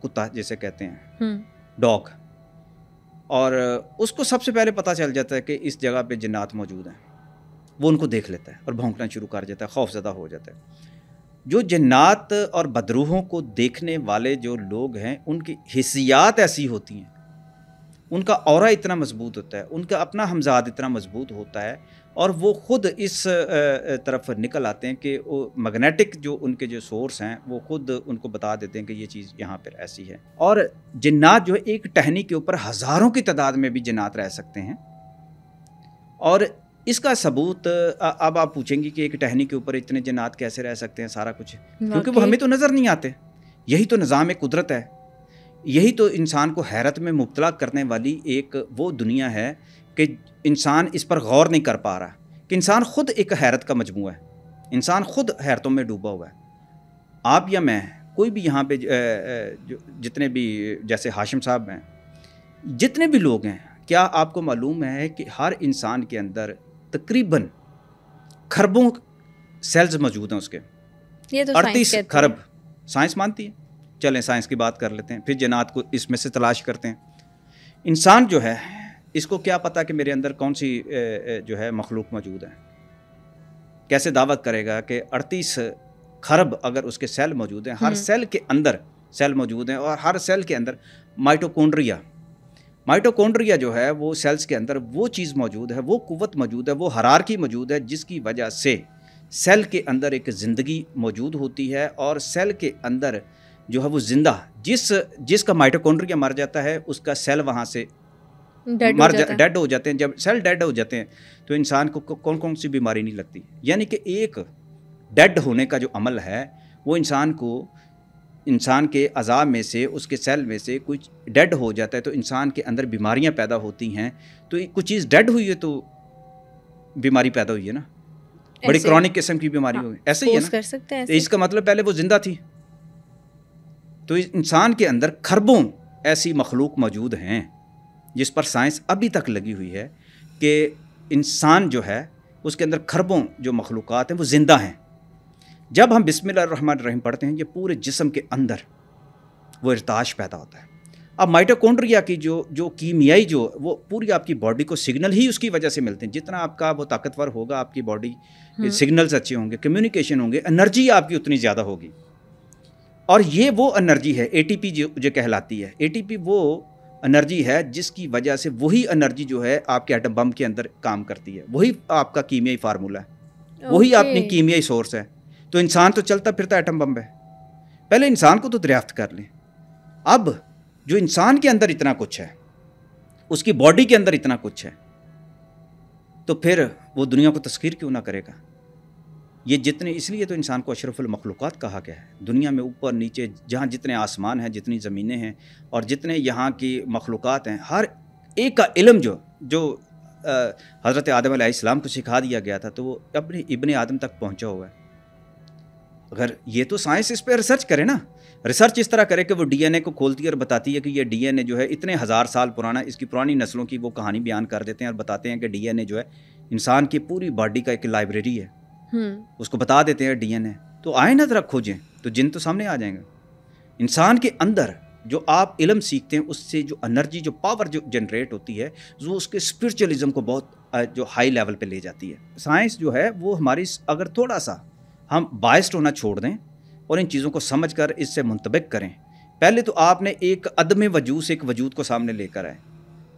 کتا جسے کہتے ہیں, ڈاگ, اور اس کو سب سے پہلے پتہ چل جاتا ہے کہ اس جگہ پہ جنات موجود ہیں. وہ ان کو دیکھ لیتا ہے اور بھونکنا شروع کر جاتا ہے, خوف زدہ ہو جاتا ہے. جو جنات اور بدروحوں کو دیکھنے والے جو لوگ ہیں ان کی حسیات ایسی ہوتی ہیں, ان کا اورا اتنا مضبوط ہوتا ہے, ان کا اپنا ہمزاد اتنا مضبوط ہوتا ہے, اور وہ خود اس طرف نکل آتے ہیں کہ وہ میگنیٹک جو ان کے جو سورس ہیں وہ خود ان کو بتا دیتے ہیں کہ یہ چیز یہاں پر ایسی ہے. اور جنات جو ہے ایک ٹہنی کے اوپر ہزاروں کی تعداد میں بھی جنات رہ سکتے ہیں. اور اس کا ثبوت اب آپ پوچھیں گی کہ ایک ٹہنی کے اوپر اتنے جنات کیسے رہ سکتے ہیں, سارا کچھ, کیونکہ وہ ہمیں تو نظر نہیں آتے. یہی تو نظام قدرت ہے, یہی تو انسان کو حیرت میں مبتلا کرنے والی ایک وہ دنیا ہے کہ انسان اس پر غور نہیں کر پا رہا کہ انسان خود ایک حیرت کا مجموعہ ہے. انسان خود حیرتوں میں ڈوبا ہوا ہے. آپ یا میں کوئی بھی یہاں پہ جتنے بھی جیسے ہاشم صاحب ہیں, جتنے بھی لوگ ہیں, کیا آپ کو معلوم ہے کہ ہر انسان کے اندر تقریباً خربوں سیلز موجود ہیں اس کے, 38 خرب. سائنس مانتی ہے, چلیں سائنس کی بات کر لیتے ہیں, پھر جنات کو اس میں سے تلاش کرتے ہیں. انسان جو ہے اس کو کیا پتا کہ میرے اندر کون سی جو ہے مخلوق موجود ہے؟ کیسے دعوت کرے گا کہ 38 خرب اگر اس کے سیل موجود ہیں, ہر سیل کے اندر سیل موجود ہیں, اور ہر سیل کے اندر مائٹوکونڈریا جو ہے وہ سیلز کے اندر وہ چیز موجود ہے, وہ قوت موجود ہے, وہ حرارکی موجود ہے جس کی وجہ سے سیل کے اندر ایک زندگی موجود ہوتی ہے, اور سیل کے اندر جو ہے وہ زندہ جس کا مائٹوکونڈریا مر جاتا ہے اس کا سیل وہاں سے ڈیڈ ہو جاتے ہیں. جب سیل ڈیڈ ہو جاتے ہیں تو انسان کو کون سی بیماری نہیں لگتی. یعنی کہ ایک ڈیڈ ہونے کا جو عمل ہے وہ انسان کے اعضاء میں سے, اس کے سیل میں سے کچھ ڈیڈ ہو جاتا ہے تو انسان کے اندر بیماریاں پیدا ہوتی ہیں. تو کچھ چیز ڈیڈ ہوئی ہے تو بیماری پیدا ہوئی ہے نا, بڑی کرونک قسم کی بیماری ہوئی. ایسے ہی ہے نا, اس کا مطلب پہلے وہ زندہ تھی. تو انسان کے اندر خربوں ایسی مخلوق موجود ہیں جس پر سائنس ابھی تک لگی ہوئی ہے کہ انسان جو ہے اس کے اندر خربوں جو مخلوقات ہیں وہ زندہ ہیں. جب ہم بسم اللہ الرحمن الرحیم پڑھتے ہیں, یہ پورے جسم کے اندر وہ ارتعاش پیدا ہوتا ہے. اب مائٹوکونڈریا کی جو کیمیائی جو وہ پوری آپ کی باڈی کو سگنل ہی اس کی وجہ سے ملتے ہیں. جتنا آپ کا وہ طاقتور ہوگا, آپ کی باڈی سگنلز اچھے ہوں گے, کمیونیکیشن ہوں گے, انرجی آپ کی اتنی زیادہ ہوگی. اور یہ وہ انرجی ہے اے ٹی پی جو کہلاتی ہے. اے ٹی پی وہ انرجی ہے جس کی وجہ سے وہی انرجی جو ہے آپ کے ایٹم بم کے اندر کام کرتی ہے. وہی آپ کا کیمیائی فارمولہ ہے, وہی اپنی کیمیائی سورس ہے. تو انسان تو چلتا پھرتا ایٹم بم ہے. پہلے انسان کو تو دریافت کر لیں. اب جو انسان کے اندر اتنا کچھ ہے, اس کی باڈی کے اندر اتنا کچھ ہے, تو پھر وہ دنیا کو تسخیر کیوں نہ کرے گا؟ یہ جتنے, اس لیے تو انسان کو اشرف المخلوقات کہا گیا ہے. دنیا میں اوپر نیچے جہاں جتنے آسمان ہیں, جتنی زمینیں ہیں, اور جتنے یہاں کی مخلوقات ہیں, ہر ایک کا علم جو حضرت آدم علیہ السلام کو سکھا دیا گیا تھا, تو وہ اپنے ابن آدم تک پہنچا ہوا ہے. اگر یہ تو سائنس اس پہ ریسرچ کرے نا, ریسرچ اس طرح کرے کہ وہ ڈی این اے کو کھولتی ہے اور بتاتی ہے کہ یہ ڈی این اے جو ہے اتنے ہزار سال پرانا, اس کی پرانی نسلوں کی وہ کہانی بیان کر دیتے ہیں اور بتاتے ہیں کہ ڈی این اے جو ہے انسان کی پوری باڈی کا ایک لائبریری ہے. اس کو بتا دیتے ہیں ڈی این اے. تو آئیں نہ ذرا کھوجیں تو جن تو سامنے آ جائیں گے. انسان کے اندر جو آپ علم سیکھتے ہیں اس سے جو انرجی, جو پاور جو جنریٹ ہوتی ہے, وہ اس کے اسپرچولیزم کو بہت جو ہائی لیول پہ لے جاتی ہے. سائنس جو ہے وہ ہماری, اگر تھوڑا سا ہم بائسڈ ہونا چھوڑ دیں اور ان چیزوں کو سمجھ کر اس سے منطبق کریں. پہلے تو آپ نے ایک عدم وجود سے ایک وجود کو سامنے لے کر آئے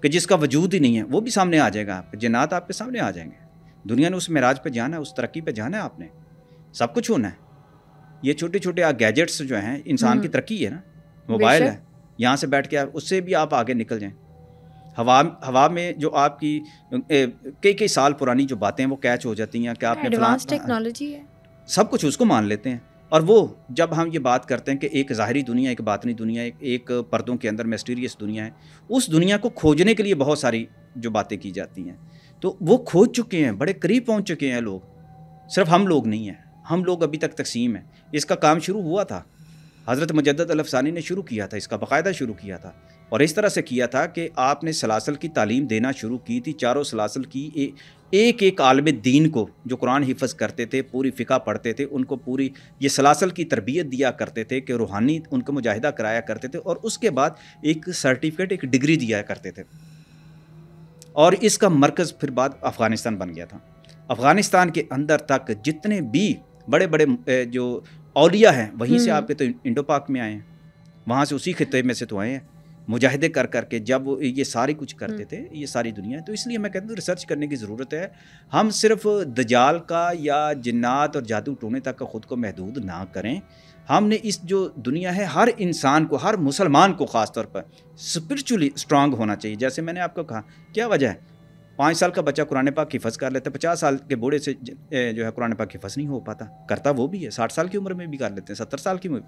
کہ جس کا وجود ہی نہیں ہے, وہ بھی سامنے آ جائے گا. آپ جنات آپ کے سامنے آ جائیں گے. دنیا نے اس معراج پہ جانا ہے, اس ترقی پہ جانا ہے, آپ نے سب کچھ ہونا ہے. یہ چھوٹے چھوٹے گیجٹس جو ہیں انسان کی ترقی ہے نا, موبائل ہے, یہاں سے بیٹھ کے اس سے بھی آپ آگے نکل جائیں. ہوا میں جو آپ کی کئی سال پرانی جو باتیں وہ کیچ ہو جاتی ہیں کہ آپ نے ایڈوانس ٹیکنالوجی ہے, سب کچھ اس کو مان لیتے ہیں. اور وہ جب ہم یہ بات کرتے ہیں کہ ایک ظاہری دنیا, ایک باطنی دنیا, ایک پردوں کے اندر مسٹیریس دنیا ہے, اس دنیا کو کھوجنے کے لیے بہت ساری جو باتیں کی جاتی ہیں, تو وہ کھوج چکے ہیں, بڑے قریب پہنچ چکے ہیں لوگ. صرف ہم لوگ نہیں ہیں, ہم لوگ ابھی تک تقسیم ہیں. اس کا کام شروع ہوا تھا, حضرت مجدد الافسانی نے شروع کیا تھا, اس کا باقاعدہ شروع کیا تھا. اور اس طرح سے کیا تھا کہ آپ نے سلاسل کی تعلیم دینا شروع کی تھی. چاروں سلاسل کی ایک عالم دین کو جو قرآن حفظ کرتے تھے, پوری فقہ پڑھتے تھے, ان کو پوری یہ سلاسل کی تربیت دیا کرتے تھے کہ روحانی ان کو مجاہدہ کرایا کرتے تھے, اور اس کے بعد ایک سرٹیفکیٹ, ایک ڈگری دیا کرتے تھے. اور اس کا مرکز پھر بعد افغانستان بن گیا تھا. افغانستان کے اندر تک جتنے بھی بڑے بڑے جو اولیاء ہیں وہیں سے آپ کے تو انڈو پاک میں آئے ہیں, وہاں سے اسی خطے میں سے تو آئے ہیں مجاہدے کر کے, جب یہ ساری کچھ کرتے تھے, یہ ساری دنیا. تو اس لیے میں کہتا ہوں ریسرچ کرنے کی ضرورت ہے. ہم صرف دجال کا یا جنات اور جادو ٹونے تک کا خود کو محدود نہ کریں. ہم نے اس جو دنیا ہے, ہر انسان کو, ہر مسلمان کو خاص طور پر اسپرچولی اسٹرانگ ہونا چاہیے. جیسے میں نے آپ کو کہا, کیا وجہ ہے 5 سال کا بچہ قرآن پاک حفظ کر لیتا ہے, 50 سال کے بوڑھے سے جو ہے قرآن پاک حفظ نہیں ہو پاتا. کرتا وہ بھی ہے, 60 سال کی عمر میں بھی کر لیتے ہیں, 70 سال کی عمر.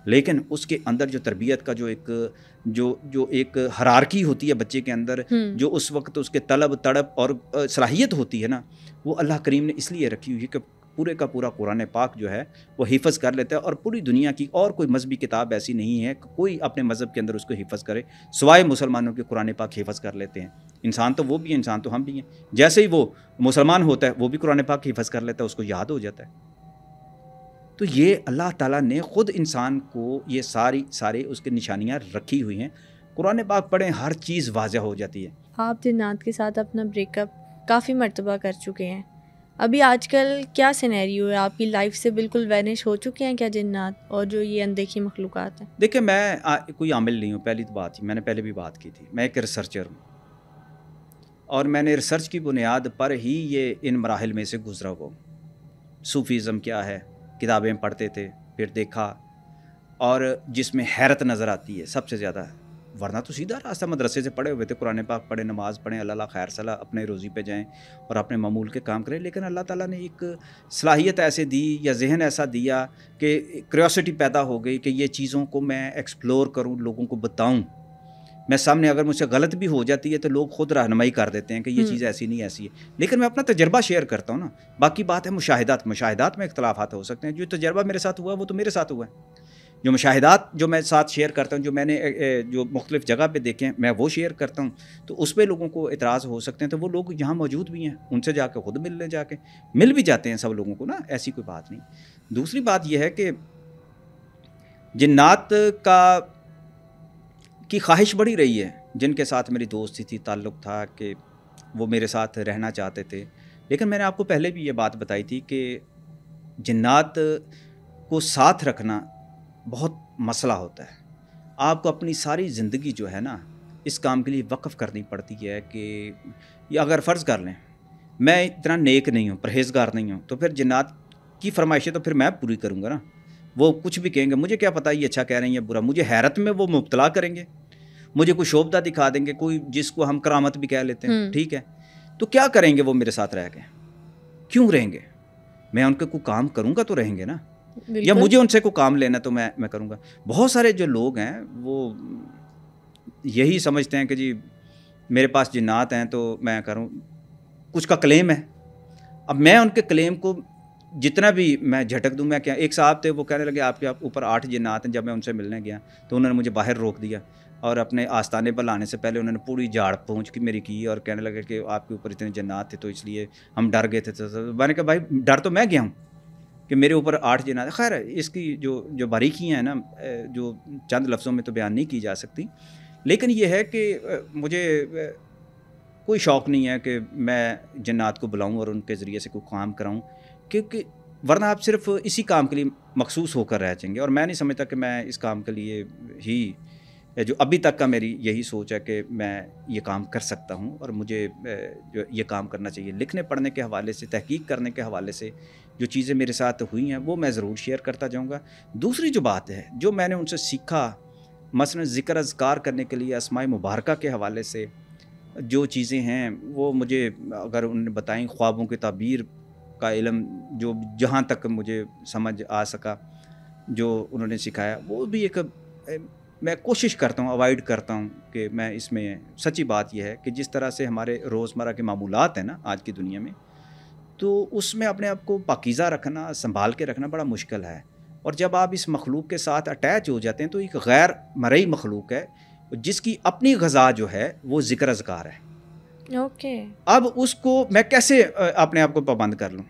لیکن اس کے اندر جو تربیت کا جو ایک ہرارکی ہوتی ہے بچے کے اندر, جو اس وقت اس کے طلب تڑپ اور صلاحیت ہوتی ہے نا, وہ اللہ کریم نے اس لیے رکھی ہوئی ہے کہ پورے کا پورا قرآن پاک جو ہے وہ حفظ کر لیتا ہے، اور پوری دنیا کی اور کوئی مذہبی کتاب ایسی نہیں ہے کہ کوئی اپنے مذہب کے اندر اس کو حفظ کرے سوائے مسلمانوں کے قرآن پاک حفظ کر لیتے ہیں۔ انسان تو وہ بھی ہیں، انسان تو ہم بھی ہیں، جیسے ہی وہ مسلمان ہوتا ہے وہ بھی قرآن پاک حفظ کر لیتا ہے، اس کو یاد ہو جاتا ہے۔ تو یہ اللہ تعالیٰ نے خود انسان کو یہ سارے اس کی نشانیاں رکھی ہوئی ہیں۔ قرآن پاک پڑھیں، ہر چیز واضح ہو جاتی ہے۔ آپ جنات کے ساتھ اپنا بریک اپ کافی مرتبہ کر چکے ہیں، ابھی آج کل کیا سینیریو ہے؟ آپ کی لائف سے بالکل وینش ہو چکے ہیں کیا جنات اور جو یہ اندیکھی مخلوقات ہیں؟ دیکھیں، میں کوئی عامل نہیں ہوں، پہلی تو بات ہی میں نے پہلے بھی بات کی تھی، میں ایک ریسرچر ہوں، اور میں نے ریسرچ کی بنیاد پر ہی یہ ان مراحل میں سے گزرا ہوا ہوں۔ صوفیزم کیا ہے، کتابیں پڑھتے تھے، پھر دیکھا، اور جس میں حیرت نظر آتی ہے سب سے زیادہ، ورنہ تو سیدھا راستہ مدرسے سے پڑھے ہوئے تھے، قرآن پاک پڑھیں، نماز پڑھیں، اللہ خیر صلاح، اپنے روزی پہ جائیں اور اپنے معمول کے کام کریں، لیکن اللہ تعالیٰ نے ایک صلاحیت ایسے دی یا ذہن ایسا دیا کہ کریوسٹی پیدا ہو گئی کہ یہ چیزوں کو میں ایکسپلور کروں، لوگوں کو بتاؤں۔ میں سامنے اگر مجھ سے غلط بھی ہو جاتی ہے تو لوگ خود رہنمائی کر دیتے ہیں کہ یہ چیز ایسی نہیں ایسی ہے، لیکن میں اپنا تجربہ شیئر کرتا ہوں نا۔ باقی بات ہے مشاہدات میں اختلافات ہو سکتے ہیں، جو تجربہ میرے ساتھ ہوا ہے وہ تو میرے ساتھ ہوا ہے، جو مشاہدات جو میں ساتھ شیئر کرتا ہوں، جو میں نے جو مختلف جگہ پہ دیکھے ہیں، میں وہ شیئر کرتا ہوں، تو اس پہ لوگوں کو اعتراض ہو سکتے ہیں، تو وہ لوگ یہاں موجود بھی ہیں، ان سے جا کے خود مل بھی جاتے ہیں سب لوگوں کو نا، ایسی کوئی بات نہیں۔ دوسری بات یہ ہے کہ جنات کی خواہش بڑھی رہی ہے، جن کے ساتھ میری دوستی تھی، تعلق تھا کہ وہ میرے ساتھ رہنا چاہتے تھے، لیکن میں نے آپ کو پہلے بھی یہ بات بتائی تھی کہ جنات کو ساتھ رکھنا بہت مسئلہ ہوتا ہے۔ آپ کو اپنی ساری زندگی جو ہے نا اس کام کے لیے وقف کرنی پڑتی ہے کہ یہ اگر فرض کر لیں میں اتنا نیک نہیں ہوں، پرہیزگار نہیں ہوں، تو پھر جنات کی فرمائشیں تو پھر میں پوری کروں گا نا۔ وہ کچھ بھی کہیں گے، مجھے کیا پتہ یہ اچھا کہہ رہے ہیں یا برا، مجھے حیرت میں وہ مبتلا کریں گے، مجھے کوئی شوبدہ دکھا دیں گے، کوئی جس کو ہم کرامت بھی کہہ لیتے ہیں، ٹھیک ہے، تو کیا کریں گے وہ میرے ساتھ رہ کے؟ کیوں رہیں گے؟ میں ان کے کوئی کام کروں گا تو رہیں گے نا، یا مجھے ان سے کوئی کام لینا تو میں کروں گا۔ بہت سارے جو لوگ ہیں وہ یہی سمجھتے ہیں کہ جی میرے پاس جنات ہیں تو میں کروں، کچھ کا کلیم ہے۔ اب میں ان کے کلیم کو جتنا بھی میں جھٹک دوں، میں کیا، ایک صاحب تھے وہ کہنے لگے آپ کے اوپر 8 جنات ہیں۔ جب میں ان سے ملنے گیا تو انہوں نے مجھے باہر روک دیا، اور اپنے آستانے پر لانے سے پہلے انہوں نے پوری جھاڑ پونچھ کی میری کی، اور کہنے لگے کہ آپ کے اوپر اتنے جنات تھے تو اس لیے ہم ڈر گئے تھے۔ میں نے کہا بھائی ڈر تو میں گیا ہوں کہ میرے اوپر 8 جنات۔ خیر اس کی جو باریکیاں ہیں نا جو چند لفظوں میں تو بیان نہیں کی جا سکتی، لیکن یہ ہے کہ مجھے کوئی شوق نہیں ہے کہ میں جنات کو بلاؤں اور ان کے ذریعے سے کوئی کام کراؤں، کیونکہ ورنہ آپ صرف اسی کام کے لیے مخصوص ہو کر رہ جائیں گے، اور میں نہیں سمجھتا کہ میں اس کام کے لیے ہی، جو ابھی تک کا میری یہی سوچ ہے کہ میں یہ کام کر سکتا ہوں اور مجھے جو یہ کام کرنا چاہیے۔ لکھنے پڑھنے کے حوالے سے، تحقیق کرنے کے حوالے سے جو چیزیں میرے ساتھ ہوئی ہیں وہ میں ضرور شیئر کرتا جاؤں گا۔ دوسری جو بات ہے جو میں نے ان سے سیکھا، مثلا ذکر اذکار کرنے کے لیے اسماء مبارکہ کے حوالے سے جو چیزیں ہیں وہ مجھے اگر انہوں نے بتائیں، خوابوں کی تعبیر کا علم جو جہاں تک مجھے سمجھ آ سکا جو انہوں نے سکھایا، وہ بھی ایک میں کوشش کرتا ہوں، اوائڈ کرتا ہوں کہ میں اس میں، سچی بات یہ ہے کہ جس طرح سے ہمارے روزمرہ کے معمولات ہیں نا آج کی دنیا میں، تو اس میں اپنے آپ کو پاکیزہ رکھنا، سنبھال کے رکھنا بڑا مشکل ہے، اور جب آپ اس مخلوق کے ساتھ اٹیچ ہو جاتے ہیں تو ایک غیر مرئی مخلوق ہے جس کی اپنی غذا جو ہے وہ ذکر اذکار ہے۔ اب اس کو میں کیسے اپنے آپ کو پابند کر لوں؟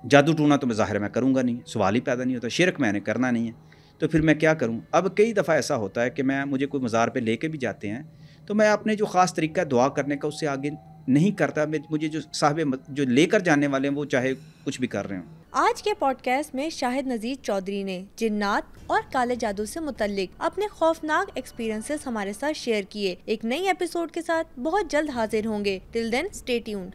جادو ٹونا تو میں ظاہر میں کروں گا نہیں، سوال ہی پیدا نہیں ہوتا، شرک میں نے کرنا نہیں ہے، تو پھر میں کیا کروں؟ اب کئی دفعہ ایسا ہوتا ہے کہ مجھے کوئی مزار پہ لے کے بھی جاتے ہیں تو میں اپنے جو خاص طریقہ دعا کرنے کا اس سے آگے نہیں کرتا، مجھے جو صاحب جو لے کر جانے والے ہیں وہ چاہے کچھ بھی کر رہے ہوں۔ آج کے پوڈ کاسٹ میں شاہد نذیر چودھری نے جنات اور کالے جادو سے متعلق اپنے خوفناک ایکسپیرینسز ہمارے ساتھ شیئر کیے۔ ایک نئی ایپیسوڈ کے ساتھ بہت جلد حاضر ہوں گے۔ ٹل دین اسٹے ٹیونڈ۔